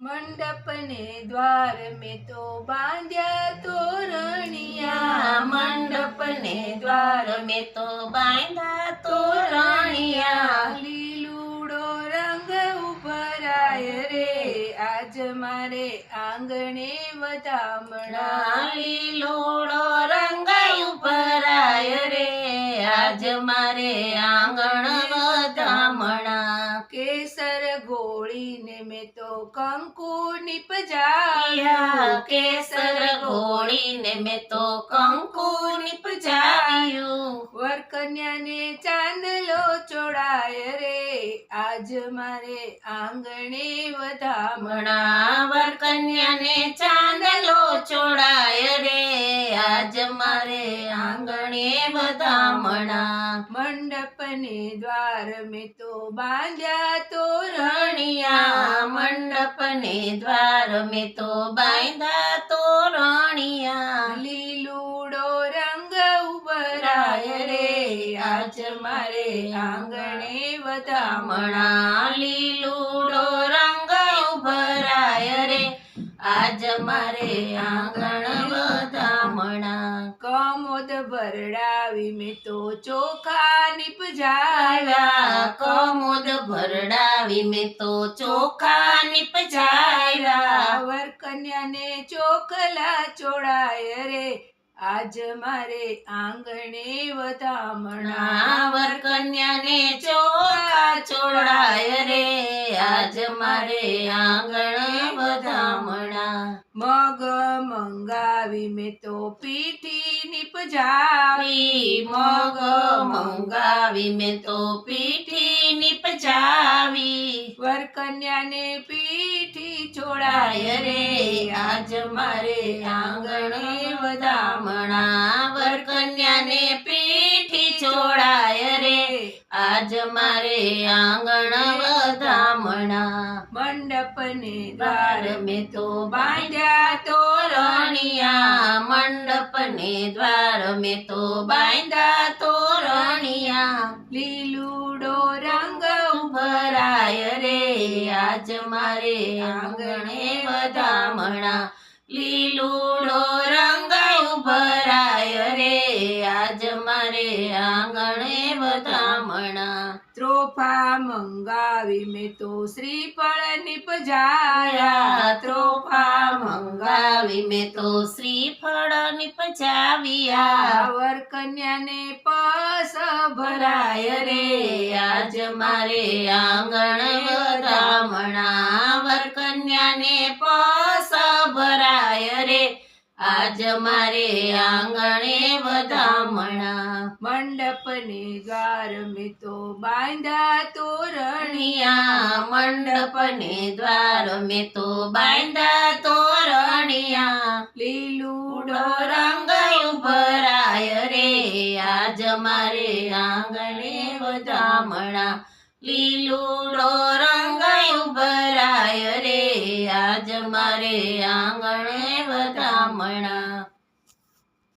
मंडप ने द्वार में तो बांध्या तोरणिया। मंडप ने द्वार में तो बांधा तोरणिया। લીલુડો રંગ ઉભરાય રે આજ મારે આંગણે વધામણા। લીલોડો રંગ ઉભરાય રે આજ મારે આંગણ વધામણા। કેસર ગોળીને મેં તો કંકુ નિપજાવ્યા। કેસર ઘોળીને મેં તો કંકુ નિપજાવ્યું। વર કન્યાને ચાંદલો ચોડાય રે આજ મારે આંગણે વધામણા। વર કન્યાને ચાંદલો ચોડાય રે આજ મારે આંગણે વધામણા। મંડપને દ્વાર મેં તો બાંધ્યા તોરણિયા। રણિયા મંડપને દ્વાર મેં તો બાંધા તોરણિયા। લીલુડો રંગ ઉભરાય રે આજ મારે આંગણે વધામણા। લીલુડો રંગ ઉભરાય રે આજ મારે આંગણ વધામણા। કમોદ ભરડાવી મેં તો ચોખા નિપજાવ્યા। કમોદ ભરડાવી મેં તો ચોખા નિપજાવ્યા। વર કન્યાને ચોખલા ચોડાય રે આજ મારે આંગણે વધામણા। વર કન્યાને ચોખા ચોડાય રે આજ મારે આંગણ વધામણા। મગ મંગાવી મેં તો પીઠી નિપજાવી। મગ મંગાવી મેં તો પીઠી નિપજાવી। વર કન્યાને પીઠી ચોડાય રે આજ મારે આંગણે વધામણા। વર કન્યાને પીઠી ચોડાય રે આજ મારે આંગણ વધામણા। મંડપને દ્વાર મેં તો બાંધ્યા તોરણિયા। મંડપને દ્વાર મેં તો બાંધા તોરણિયા। લીલુડો રંગ ઉભરાય રે આજ મારે આંગણે વધામણા। લીલુડો રંગ ઉભરાય રે આજ મારે આંગણે વધામણા। ત્રોફા મંગાવી મેં તો શ્રીફળ નિપજાયા। ત્રોફા મંગાવી મેં તો શ્રીફળ નિપજાવ્યા। વર કન્યાને પસ ભરાય રે આજ મારે આંગણ વધામણા। વર કન્યાને પસ ભરાય રે આજ મારે આંગણે વધામણા। મંડપને દ્વાર મેં તો બાંધ્યા તોરણિયા। મંડપને દ્વાર મેં તો બાંધા તોરણિયા। લીલુડો રંગ ઉભરાય રે આજ મારે આંગણે વધામણા। લીલુડો રંગ ઉભરાય રે આજ મારે આંગણે વધામણા।